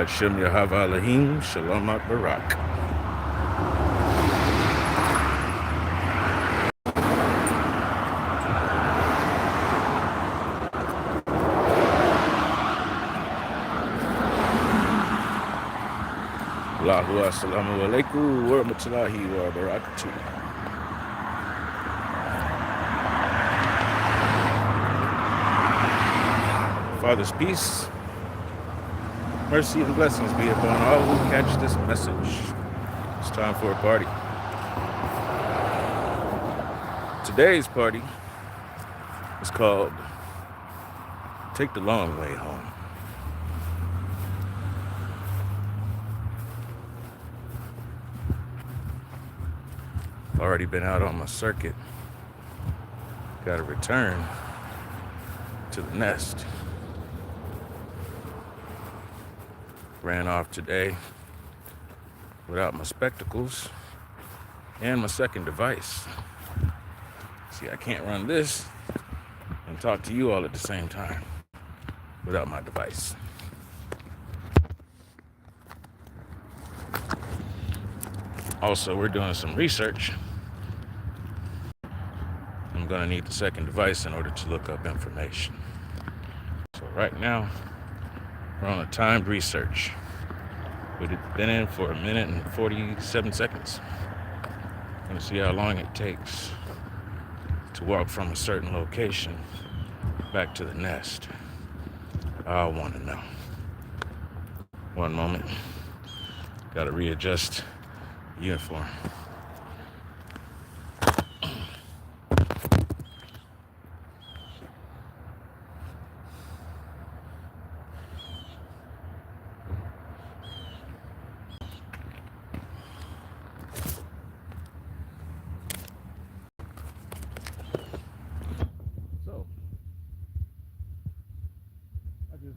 Hashem Yahava Elohim, Shalom Barak. Allahu Assalamu Alaikum wa rahmatullahi wa barakatuh. Father's peace, mercy, and blessings be upon all who catch this message. It's time for a party. Today's party is called Take the Long Way Home. Already been out on my circuit. Got to return to the nest. Ran off today without my spectacles and my second device. See, I can't run this and talk to you all at the same time without my device. Also, we're doing some research. I'm gonna need the second device in order to look up information. So right now, we're on a timed research. We've been in for 1 minute and 47 seconds. Gonna see how long it takes to walk from a certain location back to the nest. I wanna know. One moment. Gotta readjust the uniform.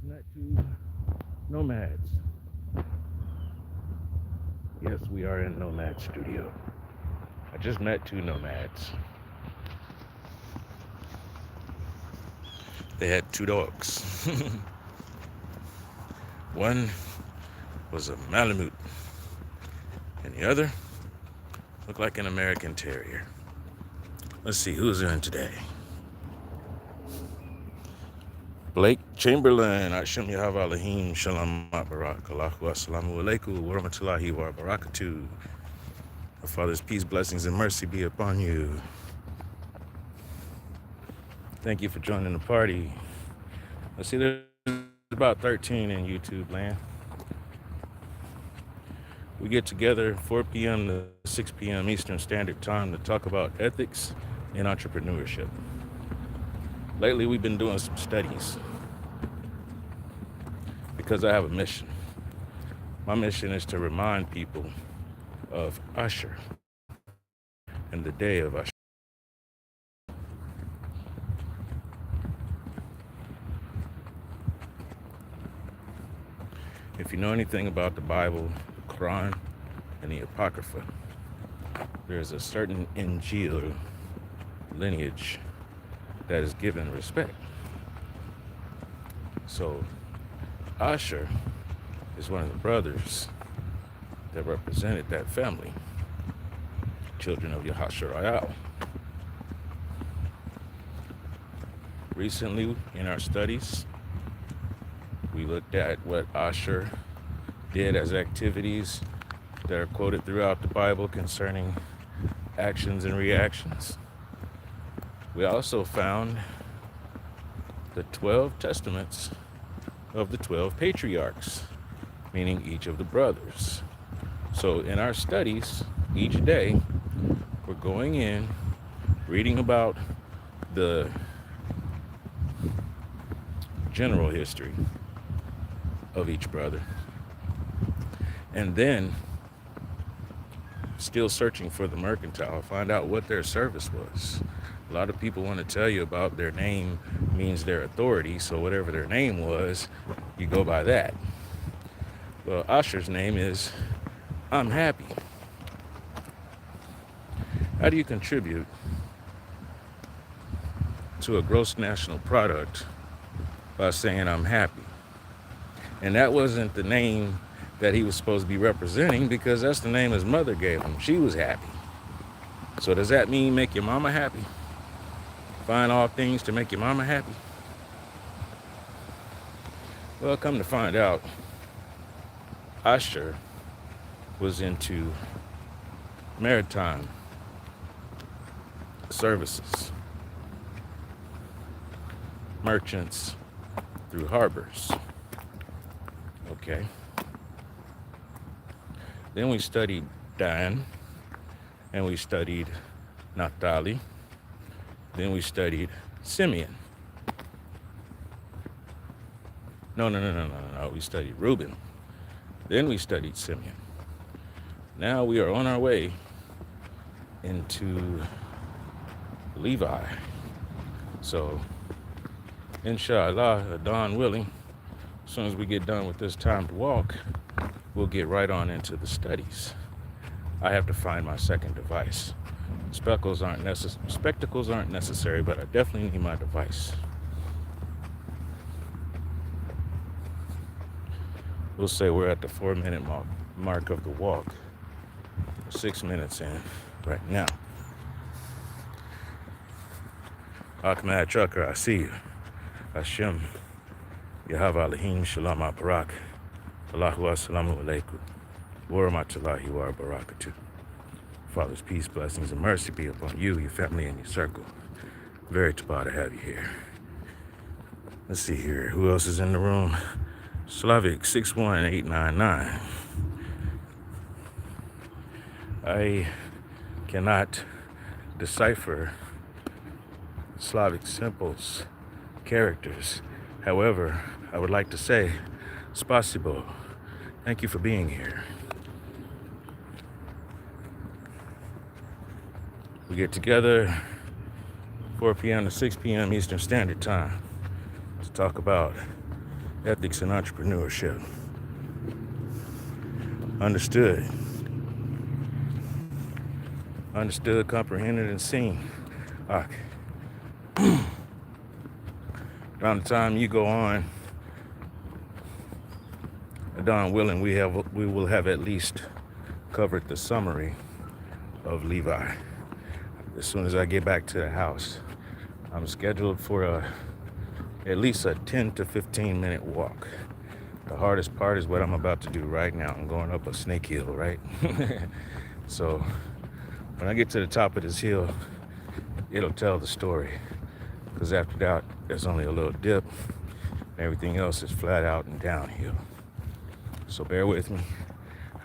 Met two nomads. Yes, we are in Nomad Studio. I just met two nomads. They had two dogs. One was a Malamute, and the other looked like an American Terrier. Let's see who's in today. Blake Chamberlain, Hashem Yahava Elohim, Shalom Barak, Allahu Assalamu Alaikum, wa rahmatullahi wa barakatuh. Our Father's peace, blessings, and mercy be upon you. Thank you for joining the party. Let's see, there's about 13 in YouTube land. We get together 4 p.m. to 6 p.m. Eastern Standard Time to talk about ethics and entrepreneurship. Lately, we've been doing some studies because I have a mission. My mission is to remind people of Asher and the day of Asher. If you know anything about the Bible, the Quran, and the Apocrypha, there's a certain Injil lineage that is given respect. So Asher is one of the brothers that represented that family, children of Yahasharayal. Recently in our studies, we looked at what Asher did as activities that are quoted throughout the Bible concerning actions and reactions. We also found the 12 testaments of the 12 patriarchs, meaning each of the brothers. So in our studies, each day, we're going in, reading about the general history of each brother, and then still searching for the mercantile, find out what their service was. A lot of people want to tell you about their name means their authority, so whatever their name was, you go by that. Well, Asher's name is I'm happy. How do you contribute to a gross national product by saying I'm happy? And that wasn't the name that he was supposed to be representing because that's the name his mother gave him. She was happy. So does that mean make your mama happy? Find all things to make your mama happy? Well, come to find out, Usher was into maritime services, merchants through harbors. Okay. Then we studied Dan, and we studied Naphtali. Then we studied Simeon. No. We studied Reuben. Then we studied Simeon. Now we are on our way into Levi. So, inshallah, Adon willing, as soon as we get done with this time to walk, we'll get right on into the studies. I have to find my second device. Spectacles aren't necessary, but I definitely need my device. We'll say we're at the 4-minute mark of the walk. 6 minutes in right now. Ahmad Trucker, I see you. Hashem, Yahweh Elohim, Shalom Barak, Allahu Assalamu Alaikum, wa rahmatullahi wa barakatuh. Father's peace, blessings, and mercy be upon you, your family, and your circle. Very proud to have you here. Let's see here. Who else is in the room? Slavic 61899. I cannot decipher Slavic symbols, characters. However, I would like to say, spasibo. Thank you for being here. We get together 4 p.m. to 6 p.m. Eastern Standard Time to talk about ethics and entrepreneurship. Understood, comprehended, and seen. Around the time you go on, Adon willing, we will have at least covered the summary of Levi. As soon as I get back to the house, I'm scheduled for at least a 10 to 15 minute walk. The hardest part is what I'm about to do right now. I'm going up a snake hill, right? So when I get to the top of this hill, it'll tell the story. Because after that, there's only a little dip. Everything else is flat out and downhill. So bear with me.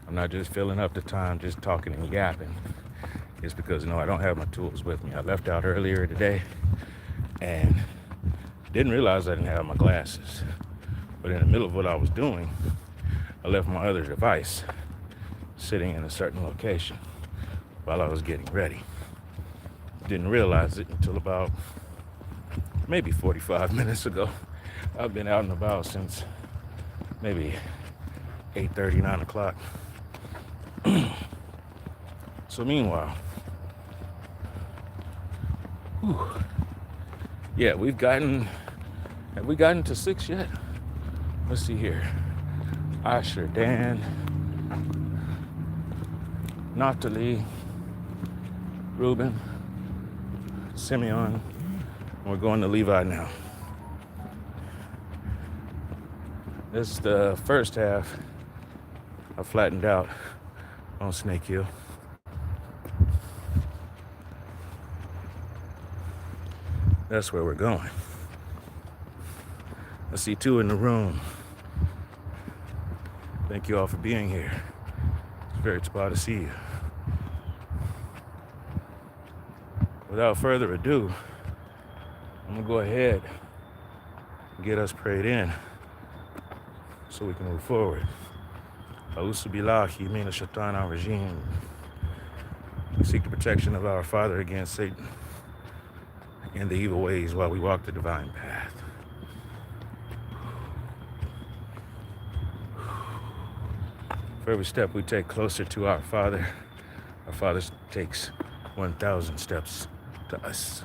I'm not just filling up the time, just talking and yapping. It's because, I don't have my tools with me. I left out earlier today and didn't realize I didn't have my glasses. But in the middle of what I was doing, I left my other device sitting in a certain location while I was getting ready. Didn't realize it until about maybe 45 minutes ago. I've been out and about since maybe 8:30, 9 o'clock. So meanwhile, yeah, have we gotten to 6 yet? Let's see here. Asher, Dan, Naphtali, Reuben, Simeon. We're going to Levi now. This is the first half. I flattened out on Snake Hill. That's where we're going. I see 2 in the room. Thank you all for being here. It's very glad to see you. Without further ado, I'm gonna go ahead and get us prayed in so we can move forward. A'udhu billahi minash shaitanir rajim. We seek the protection of our Father against Satan and the evil ways while we walk the divine path. For every step we take closer to our Father takes 1,000 steps to us.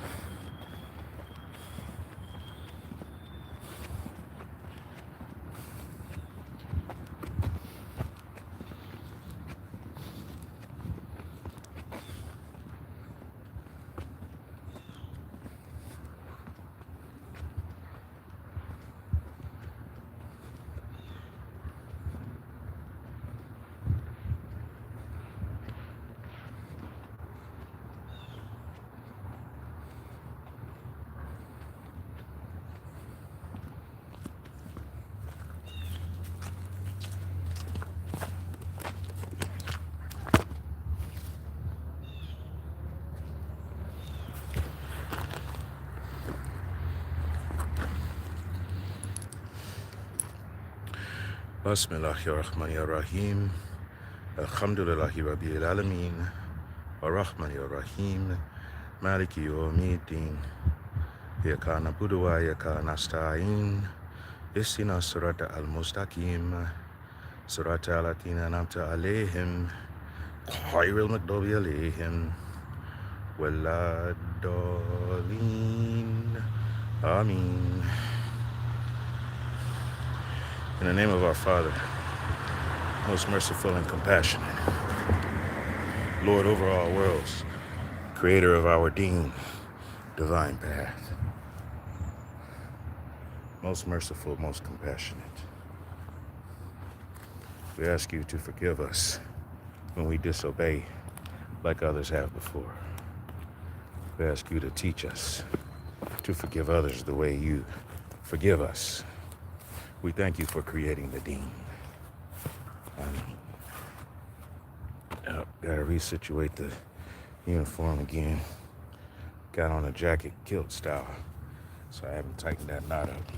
Bismillahirrahmanirrahim. Alhamdulillahi Rabbil Alameen. Ar-Rahmanir-Rahim. Maliki Yawmiddin. Iyaka na'budu wa iyaka nasta'in. Ihdina sirata al-mustaqim. Sirata allatheena an'amta alayhim. Ghayril maghdubi alayhim waladdallin. Ameen. In the name of our Father, most merciful and compassionate, Lord over all worlds, creator of our deen, divine path, most merciful, most compassionate. We ask you to forgive us when we disobey like others have before. We ask you to teach us to forgive others the way you forgive us. We thank you for creating the deen. Gotta resituate the uniform again. Got on a jacket kilt style, so I haven't tightened that knot up.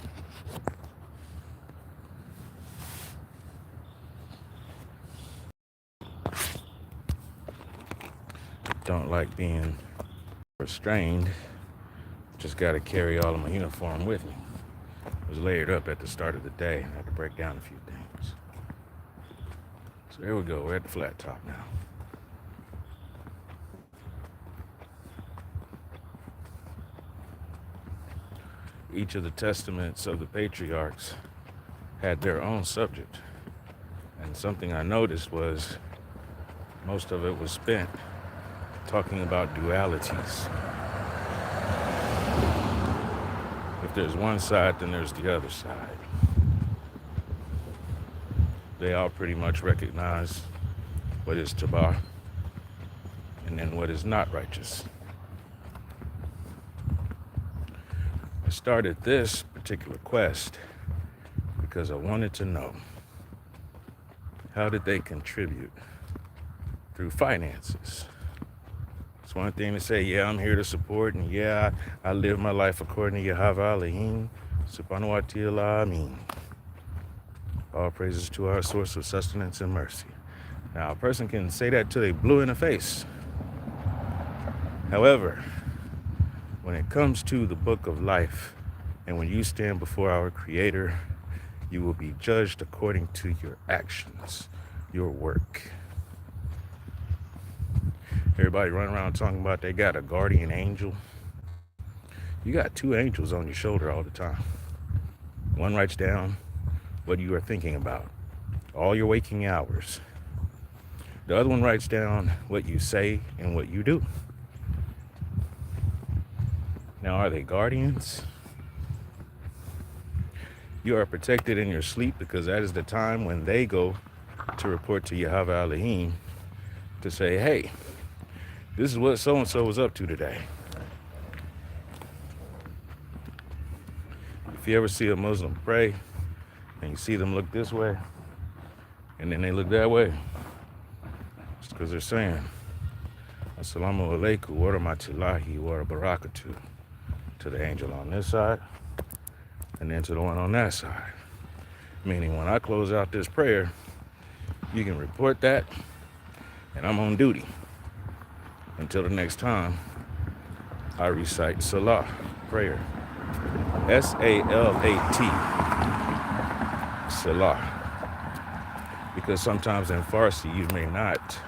Don't like being restrained. Just gotta carry all of my uniform with me. It was layered up at the start of the day. I had to break down a few things. So there we go, we're at the flat top now. Each of the testaments of the patriarchs had their own subject. And something I noticed was most of it was spent talking about dualities. If there's one side, then there's the other side. They all pretty much recognize what is tabah and then what is not righteous. I started this particular quest because I wanted to know, how did they contribute through finances? It's one thing to say, yeah, I'm here to support, and yeah, I live my life according to Yahweh Elohim, subhanahu wa ta'ala, Ameen. All praises to our source of sustenance and mercy. Now, a person can say that till they blue in the face. However, when it comes to the book of life, and when you stand before our Creator, you will be judged according to your actions, your work. Everybody running around talking about they got a guardian angel. You got two angels on your shoulder all the time. One writes down what you are thinking about, all your waking hours. The other one writes down what you say and what you do. Now, are they guardians? You are protected in your sleep because that is the time when they go to report to Yahweh Elohim to say, hey, this is what so-and-so was up to today. If you ever see a Muslim pray and you see them look this way and then they look that way, it's because they're saying, Assalamu alaikum wa rahmatullahi wa barakatuh, to the angel on this side and then to the one on that side. Meaning when I close out this prayer, you can report that and I'm on duty until the next time I recite Salah, prayer. S-A-L-A-T, Salah. Because sometimes in Farsi you may not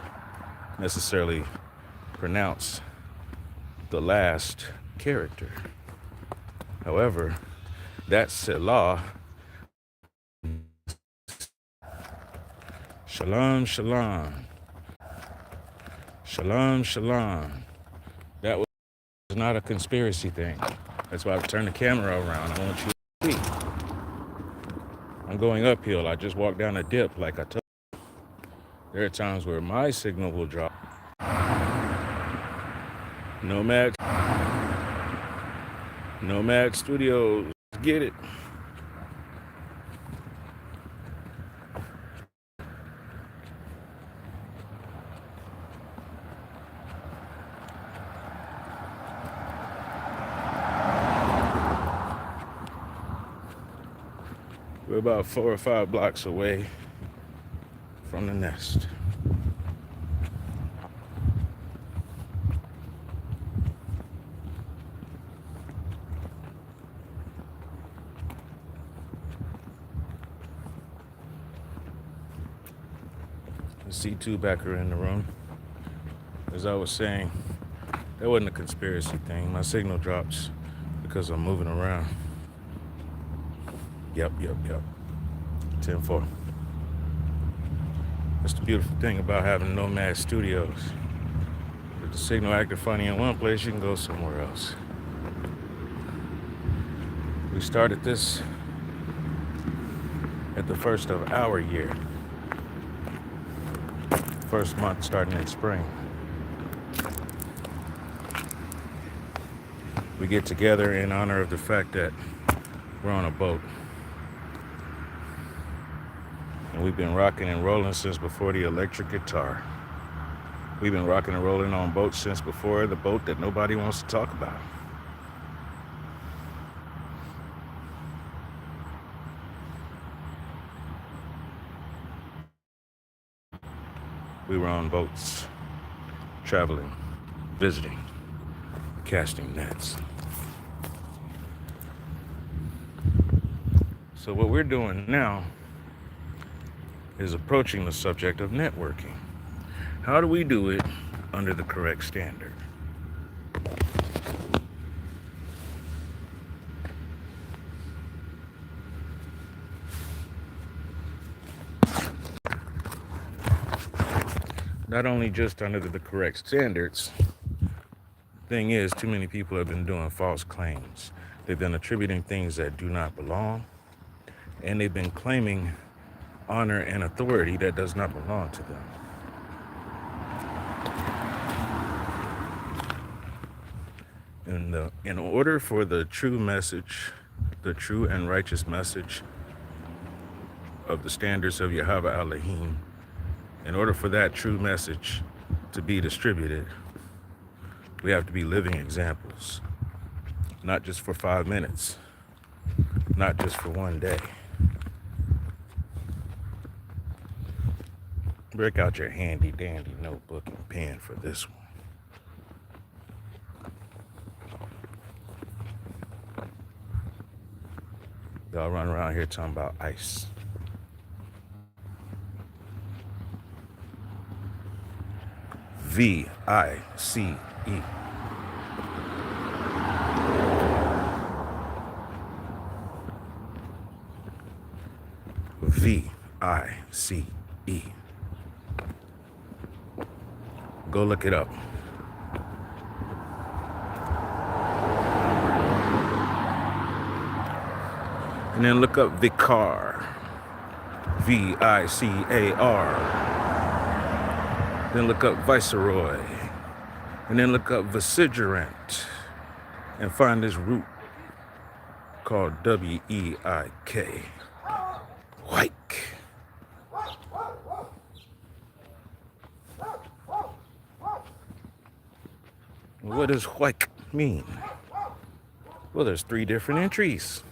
necessarily pronounce the last character. However, that Salah, Shalom, Shalom, Shalom, Shalom, that was not a conspiracy thing. That's why I've turned the camera around. I want you to see. I'm going uphill. I just walked down a dip like I told you. There are times where my signal will drop. Nomad Studios, get it. We're about 4 or 5 blocks away from the nest. The C2 backer in the room. As I was saying, that wasn't a conspiracy thing. My signal drops because I'm moving around. Yep. 10-4. That's the beautiful thing about having Nomad Studios. If the signal acted funny in one place, you can go somewhere else. We started this at the first of our year. First month starting in spring. We get together in honor of the fact that we're on a boat. And we've been rocking and rolling since before the electric guitar. We've been rocking and rolling on boats since before the boat that nobody wants to talk about. We were on boats, traveling, visiting, casting nets. So what we're doing now is approaching the subject of networking. How do we do it under the correct standard? Not only just under the correct standards, thing is, too many people have been doing false claims. They've been attributing things that do not belong, and they've been claiming honor and authority that does not belong to them. In order for the true message, the true and righteous message of the standards of Yahweh Elohim, in order for that true message to be distributed, we have to be living examples, not just for 5 minutes, not just for one day. Break out your handy dandy notebook and pen for this one. Y'all run around here talking about ice. V-I-C-E. V-I-C-E. Go look it up. And then look up Vicar. V-I-C-A-R. Then look up Viceroy. And then look up Vicegerant. And find this root called W-E-I-K. Wike. What does Wike mean? Well, there's 3 different entries.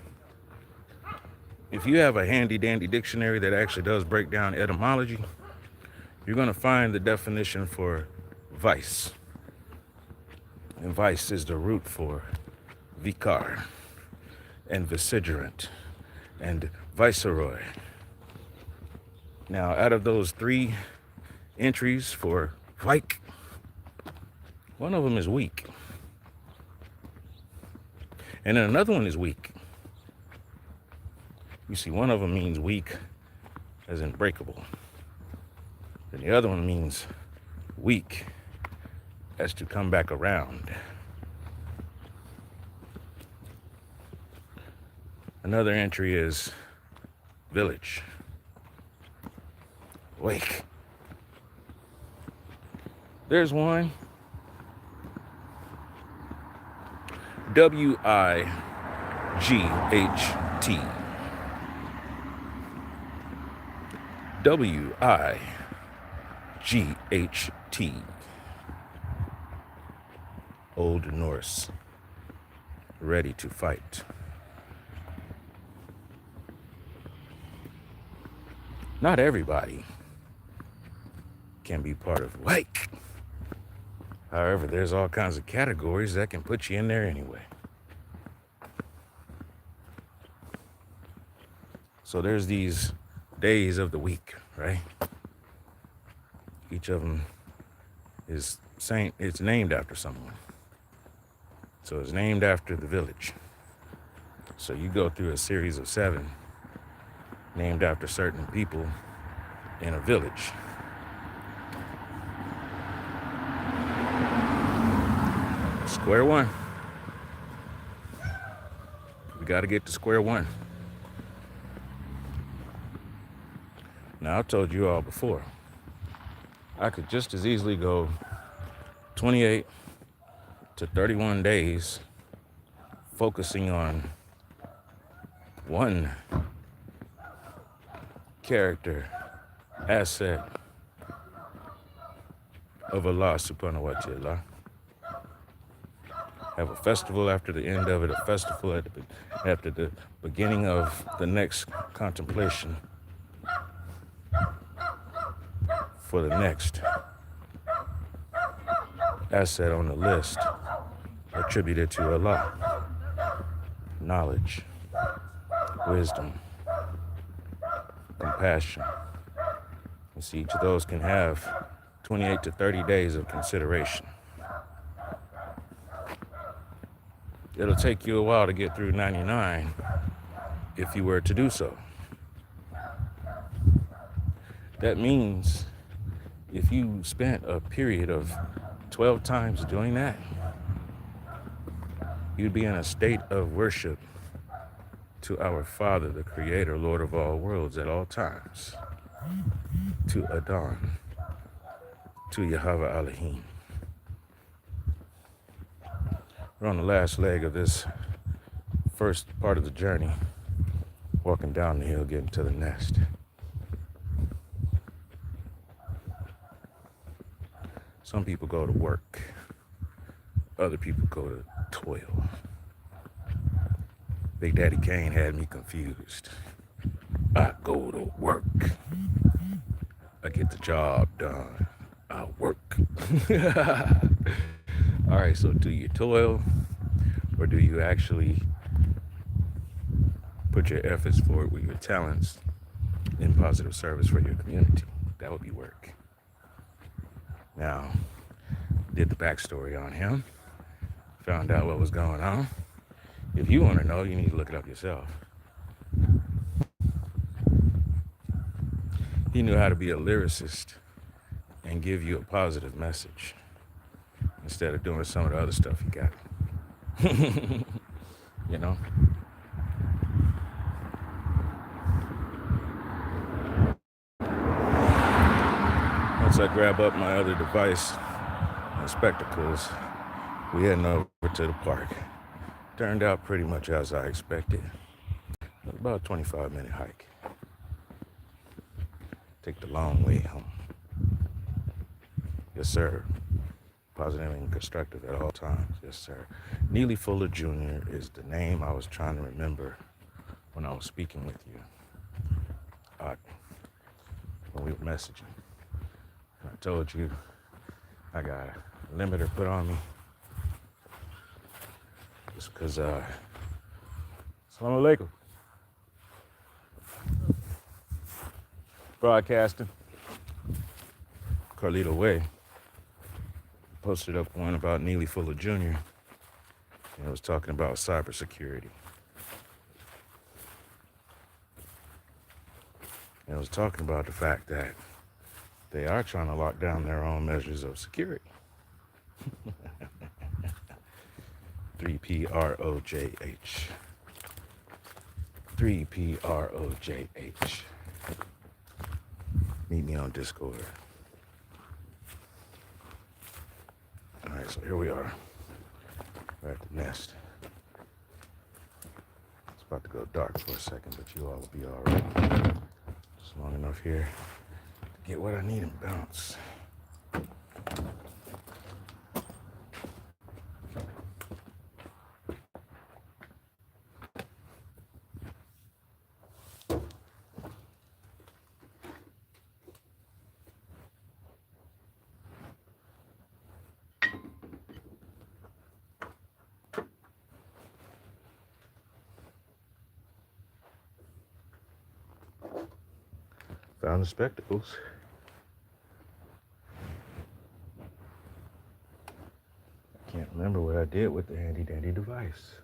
If you have a handy dandy dictionary that actually does break down etymology, you're going to find the definition for vice. And vice is the root for vicar and vicegerant and viceroy. Now, out of those 3 entries for Vike, one of them is weak. And then another one is weak. You see, one of them means weak as in breakable. And the other one means weak as to come back around. Another entry is village. Wake. There's one. W-I-G-H-T. W-I-G-H-T. Old Norse. Ready to fight. Not everybody can be part of Wake. However, there's all kinds of categories that can put you in there anyway. So there's these days of the week, right? Each of them is saying it's named after someone. So it's named after the village. So you go through a series of 7 named after certain people in a village. Square one. We got to get to square one. Now, I've told you all before, I could just as easily go 28 to 31 days focusing on one character, asset of Allah subhanahu wa ta'ala. Have a festival after the end of it, a festival after the beginning of the next contemplation for the next asset on the list attributed to Allah. Knowledge, wisdom, compassion. You see, each of those can have 28 to 30 days of consideration. It'll take you a while to get through 99 if you were to do so. That means if you spent a period of 12 times doing that, you'd be in a state of worship to our Father, the Creator, Lord of all worlds at all times, to Adon, to Yahweh Elohim. We're on the last leg of this first part of the journey, walking down the hill, getting to the nest. Some people go to work. Other people go to toil. Big Daddy Kane had me confused. I go to work. I get the job done. I work. All right, so do you toil, or do you actually put your efforts forward with your talents in positive service for your community? That would be work. Now, did the backstory on him, found out what was going on. If you want to know, you need to look it up yourself. He knew how to be a lyricist and give you a positive message instead of doing some of the other stuff he got. You know? Once I grab up my other device, my spectacles, we heading over to the park. Turned out pretty much as I expected. It was about a 25-minute hike. Take the long way home. Yes, sir. Positive and constructive at all times. Yes, sir. Neely Fuller Jr. is the name I was trying to remember when I was speaking with you. When we were messaging. I told you I got a limiter put on me. Just because, Assalamu alaikum. Broadcasting. Carlito Way posted up one about Neely Fuller Jr. and it was talking about cybersecurity. And it was talking about the fact that they are trying to lock down their own measures of security. 3PROJH. 3PROJH. Meet me on Discord. All right, so here we are. We're at the nest. It's about to go dark for a second, but you all will be all right. Just long enough here to get what I need and bounce. Found the spectacles. Can't remember what I did with the handy dandy device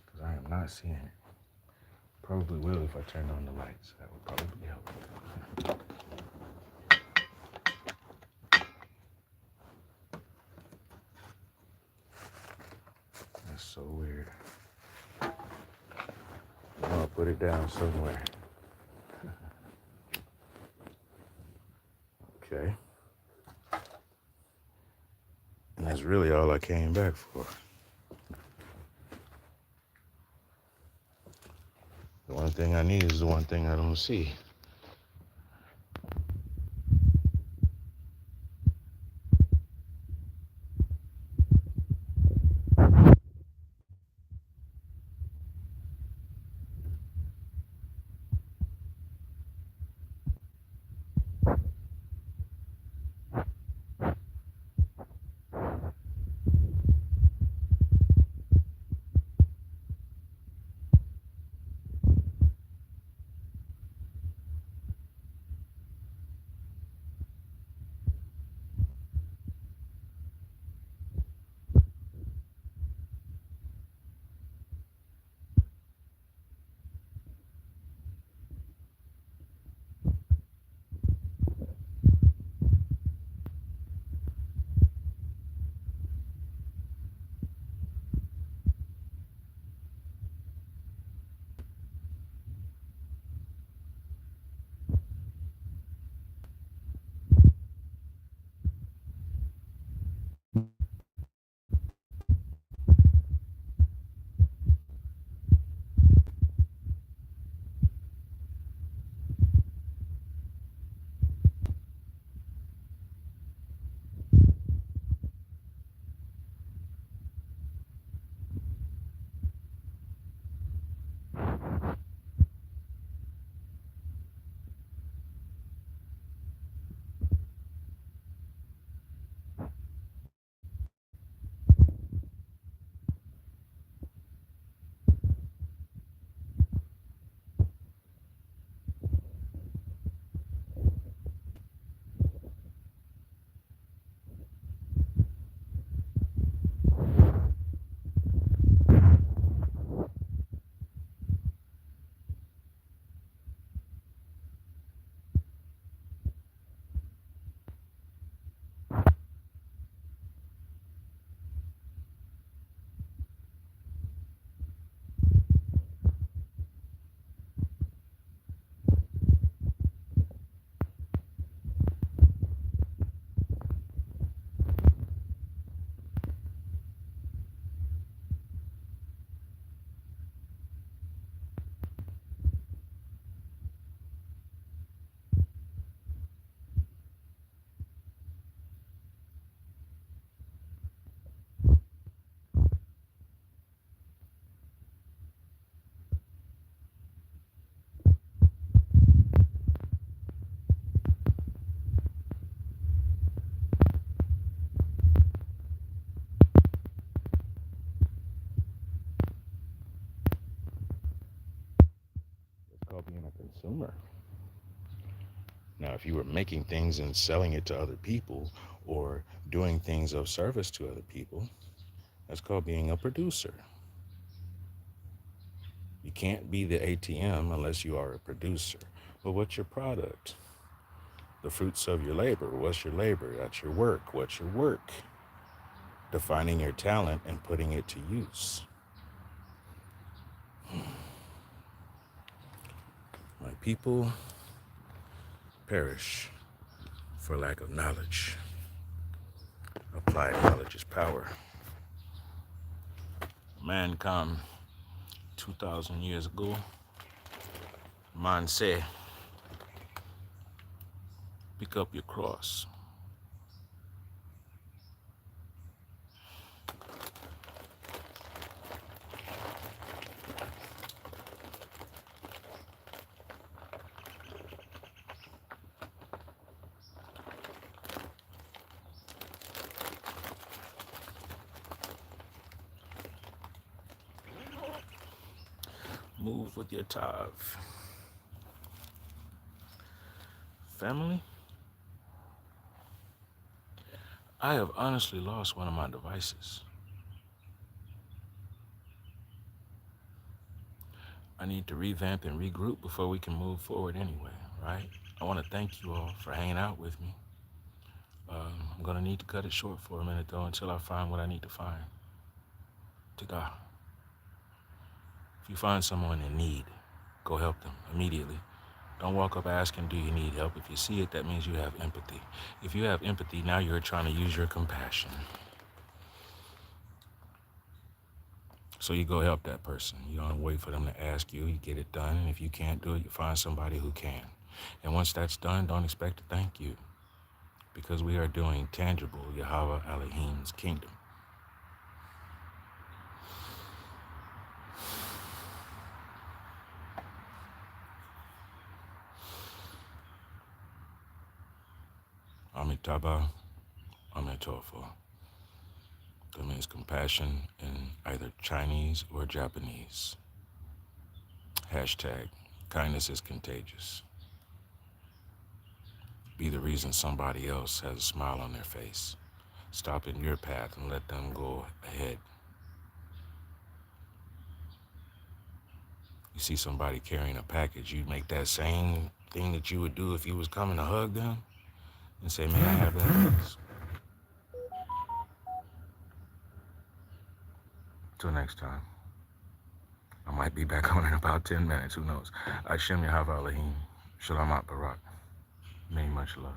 because I am not seeing it. Probably will if I turned on the lights. That would probably help. That's so weird. I'll put it down somewhere. Okay. And that's really all I came back for. The one thing I need is the one thing I don't see. It's called being a consumer. Now, if you were making things and selling it to other people or doing things of service to other people, that's called being a producer. You can't be the ATM unless you are a producer. But what's your product? The fruits of your labor. What's your labor? That's your work. What's your work? Defining your talent and putting it to use. My people perish for lack of knowledge. Applied knowledge is power. Man come 2,000 years ago. Man say, pick up your cross. Move with your tav. Family, I have honestly lost one of my devices. I need to revamp and regroup before we can move forward anyway, right? I want to thank you all for hanging out with me. I'm going to need to cut it short for a minute, though, until I find what I need to find. To God. If you find someone in need, go help them immediately. Don't walk up asking, do you need help? If you see it, that means you have empathy. If you have empathy, now you're trying to use your compassion. So you go help that person. You don't wait for them to ask you. You get it done. And if you can't do it, you find somebody who can. And once that's done, don't expect a thank you. Because we are doing tangible Yahweh Elohim's kingdom. Amitabha, Amitofo. That means compassion in either Chinese or Japanese. Hashtag, kindness is contagious. Be the reason somebody else has a smile on their face. Stop in your path and let them go ahead. You see somebody carrying a package, you make that same thing that you would do if you was coming to hug them and say, may I have that, please? Till next time. I might be back on in about 10 minutes, who knows? Hashem Yahweh Elohim, Shalamat Barak. Many much love.